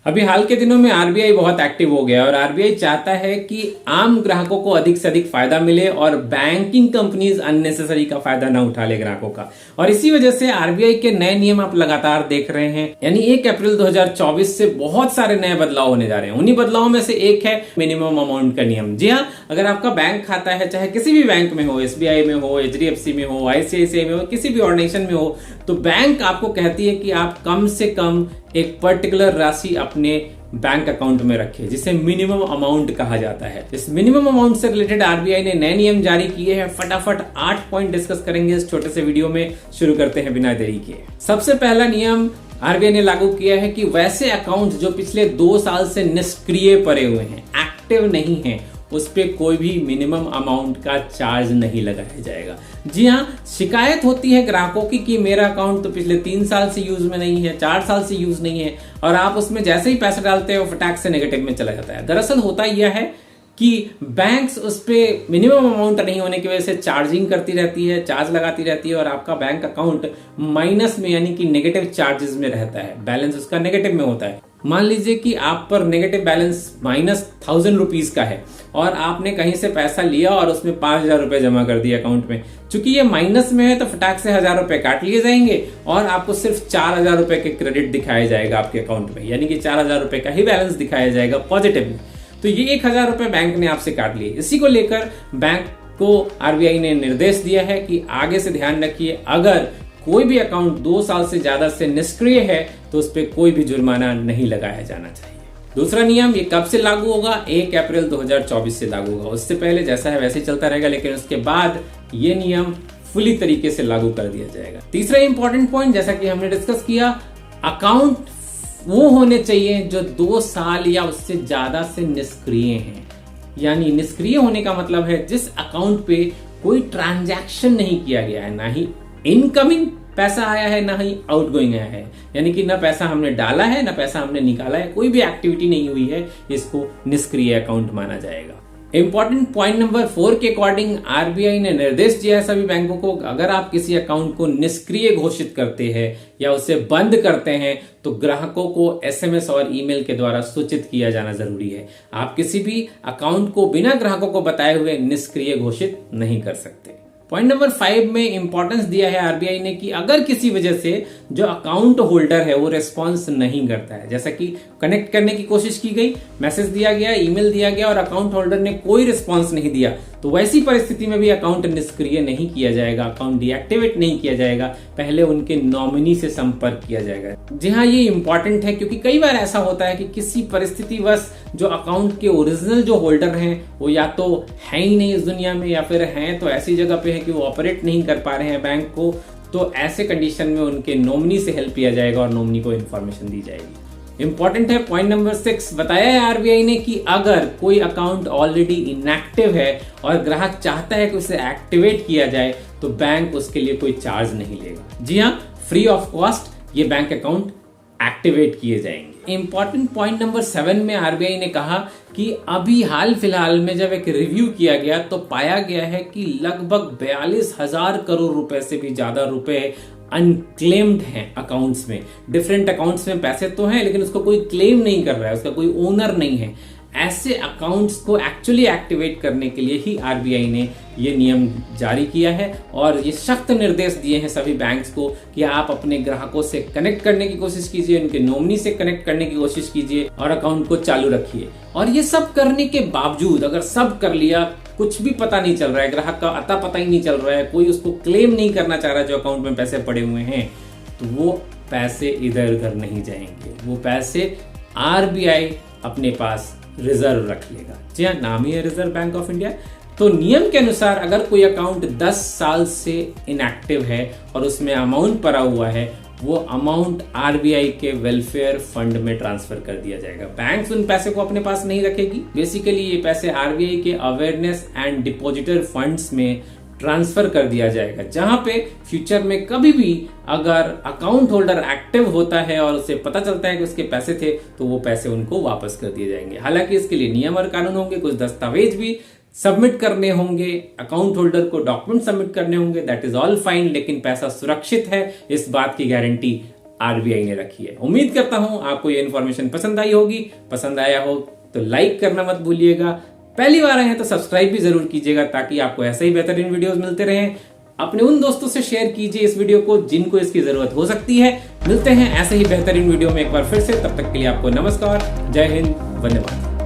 अभी हाल के दिनों में आरबीआई बहुत एक्टिव हो गया और आरबीआई चाहता है कि आम ग्राहकों को अधिक से अधिक फायदा मिले और बैंकिंग कंपनीज अननेसेसरी का फायदा ना उठा ले ग्राहकों का। और इसी वजह से आरबीआई के नए नियम आप लगातार देख रहे हैं। यानी 1 अप्रैल 2024 से बहुत सारे नए बदलाव होने जा रहे हैं। उन्हीं बदलावों में से एक है मिनिमम अमाउंट का नियम। जी हाँ, अगर आपका बैंक खाता है, चाहे किसी भी बैंक में हो, एसबीआई में हो, एचडीएफसी में हो, आईसीआईसीआई में हो, किसी भी ऑर्गेनाइजेशन में हो, तो बैंक आपको कहती है कि आप कम से कम एक पर्टिकुलर राशि अपने बैंक अकाउंट में रखें, जिसे मिनिमम अमाउंट कहा जाता है। इस मिनिमम अमाउंट से रिलेटेड आरबीआई ने नए नियम जारी किए हैं। फटाफट 8 पॉइंट डिस्कस करेंगे इस छोटे से वीडियो में। शुरू करते हैं बिना देरी के। सबसे पहला नियम आरबीआई ने लागू किया है कि वैसे अकाउंट जो पिछले 2 साल से निष्क्रिय पड़े हुए हैं, एक्टिव नहीं है, उस पे कोई भी मिनिमम अमाउंट का चार्ज नहीं लगाया जाएगा। जी हाँ, शिकायत होती है ग्राहकों की कि मेरा अकाउंट तो पिछले 3 साल से यूज में नहीं है, 4 साल से यूज नहीं है, और आप उसमें जैसे ही पैसा डालते हो फटाक से नेगेटिव में चला जाता है। दरअसल होता यह है कि बैंक्स उस पे मिनिमम अमाउंट नहीं होने की वजह से चार्जिंग करती रहती है, चार्ज लगाती रहती है, और आपका बैंक अकाउंट माइनस में यानी कि नेगेटिव चार्जेस में रहता है, बैलेंस उसका नेगेटिव में होता है। मान लीजिए कि आप पर नेगेटिव बैलेंस -1000 रुपीज का है और आपने कहीं से पैसा लिया और उसमें 5000 रुपए जमा कर दिया अकाउंट में। चूंकि ये माइनस में है तो फटाक से 1000 रुपए काट लिए जाएंगे और आपको सिर्फ 4000 रुपए के क्रेडिट दिखाया जाएगा आपके अकाउंट में, यानी कि 4000 रुपए का ही बैलेंस दिखाया जाएगा पॉजिटिव में। तो ये 1000 रुपए बैंक ने आपसे काट लिए। इसी को लेकर बैंक को आरबीआई ने निर्देश दिया है कि आगे से ध्यान रखिए, अगर कोई भी अकाउंट 2 साल से ज्यादा से निष्क्रिय है तो उस पर कोई भी जुर्माना नहीं लगाया जाना चाहिए। दूसरा नियम ये कब से लागू होगा? 1 अप्रैल 2024 से लागू होगा। उससे पहले जैसा है वैसे ही चलता रहेगा, लेकिन उसके बाद ये नियम फुली तरीके से लागू कर दिया जाएगा। तीसरा इंपॉर्टेंट पॉइंट, जैसा कि हमने डिस्कस किया, अकाउंट वो होने चाहिए जो 2 साल या उससे ज्यादा से निष्क्रिय हैं। यानी निष्क्रिय होने का मतलब है जिस अकाउंट पे कोई ट्रांजैक्शन नहीं किया गया है, ना ही इनकमिंग पैसा आया है ना ही आउटगोइंग आया है, यानी कि ना पैसा हमने डाला है ना पैसा हमने निकाला है, कोई भी एक्टिविटी नहीं हुई है, इसको निष्क्रिय अकाउंट माना जाएगा। इंपॉर्टेंट पॉइंट नंबर 4 के अकॉर्डिंग आरबीआई ने निर्देश दिया है सभी बैंकों को, अगर आप किसी अकाउंट को निष्क्रिय घोषित करते हैं या उसे बंद करते हैं तो ग्राहकों को एसएमएस और ईमेल के द्वारा सूचित किया जाना जरूरी है। आप किसी भी अकाउंट को बिना ग्राहकों को बताए हुए निष्क्रिय घोषित नहीं कर सकते। पॉइंट नंबर 5 में इंपॉर्टेंस दिया है आरबीआई ने कि अगर किसी वजह से जो अकाउंट होल्डर है वो रिस्पॉन्स नहीं करता है, जैसा कि कनेक्ट करने की कोशिश की गई, मैसेज दिया गया, ईमेल दिया गया और अकाउंट होल्डर ने कोई रिस्पॉन्स नहीं दिया, तो वैसी परिस्थिति में भी अकाउंट निष्क्रिय नहीं किया जाएगा, अकाउंट डीएक्टिवेट नहीं किया जाएगा, पहले उनके नॉमिनी से संपर्क किया जाएगा। जी हाँ, ये इंपॉर्टेंट है क्योंकि कई बार ऐसा होता है कि किसी परिस्थितिवश जो अकाउंट के ओरिजिनल जो होल्डर हैं वो या तो है ही नहीं इस दुनिया में, या फिर हैं तो ऐसी जगह पे है कि वो ऑपरेट नहीं कर पा रहे हैं बैंक को, तो ऐसे कंडीशन में उनके नॉमिनी से हेल्प किया जाएगा और नॉमिनी को इन्फॉर्मेशन दी जाएगी। इंपॉर्टेंट है पॉइंट नंबर 6, बताया है आरबीआई ने कि अगर कोई अकाउंट ऑलरेडी इनएक्टिव है और ग्राहक चाहता है कि उसे एक्टिवेट किया जाए तो बैंक उसके लिए कोई चार्ज नहीं लेगा। जी हाँ, फ्री ऑफ कॉस्ट ये बैंक अकाउंट एक्टिवेट किए जाएंगे। इंपॉर्टेंट पॉइंट नंबर 7 में आरबीआई ने कहा कि अभी हाल फिलहाल में जब एक रिव्यू किया गया तो पाया गया है कि लगभग 42,000 करोड़ रुपए से भी ज्यादा रुपए अनक्लेम्ड हैं अकाउंट्स में। डिफरेंट अकाउंट्स में पैसे तो हैं लेकिन उसको कोई क्लेम नहीं कर रहा है, उसका कोई ओनर नहीं है। ऐसे अकाउंट्स को एक्चुअली एक्टिवेट करने के लिए ही आरबीआई ने ये नियम जारी किया है और ये सख्त निर्देश दिए हैं सभी बैंक्स को कि आप अपने ग्राहकों से कनेक्ट करने की कोशिश कीजिए, उनके नॉमिनी से कनेक्ट करने की कोशिश कीजिए और अकाउंट को चालू रखिए। और ये सब करने के बावजूद अगर सब कर लिया, कुछ भी पता नहीं चल रहा है, ग्राहक का अता पता ही नहीं चल रहा है, कोई उसको क्लेम नहीं करना चाह रहा जो अकाउंट में पैसे पड़े हुए हैं, तो वो पैसे इधर उधर नहीं जाएंगे, वो पैसे आरबीआई अपने पास रिजर्व रख लेगा। जी हाँ, नाम ही है रिजर्व बैंक ऑफ इंडिया। तो नियम के अनुसार अगर कोई अकाउंट 10 साल से इनएक्टिव है और उसमें अमाउंट पड़ा हुआ है, वो अमाउंट आरबीआई के वेलफेयर फंड में ट्रांसफर कर दिया जाएगा। बैंक उन पैसे को अपने पास नहीं रखेगी, बेसिकली ये पैसे आरबीआई के अवेयरनेस एंड डिपॉजिटर फंड्स में ट्रांसफर कर दिया जाएगा, जहां पे फ्यूचर में कभी भी अगर अकाउंट होल्डर एक्टिव होता है और उसे पता चलता है कि उसके पैसे थे तो वो पैसे उनको वापस कर दिए जाएंगे। हालांकि इसके लिए नियम और कानून होंगे, कुछ दस्तावेज भी सबमिट करने होंगे, अकाउंट होल्डर को डॉक्यूमेंट सबमिट करने होंगे, दैट इज ऑल फाइन, लेकिन पैसा सुरक्षित है इस बात की गारंटी आरबीआई ने रखी है। उम्मीद करता हूं आपको ये इन्फॉर्मेशन पसंद आई होगी। पसंद आया हो तो लाइक करना मत भूलिएगा। पहली बार आए हैं तो सब्सक्राइब भी जरूर कीजिएगा ताकि आपको ऐसे ही बेहतरीन वीडियोस मिलते रहें। अपने उन दोस्तों से शेयर कीजिए इस वीडियो को जिनको इसकी जरूरत हो सकती है। मिलते हैं ऐसे ही बेहतरीन वीडियो में एक बार फिर से, तब तक के लिए आपको नमस्कार, जय हिंद, वंदे मातरम।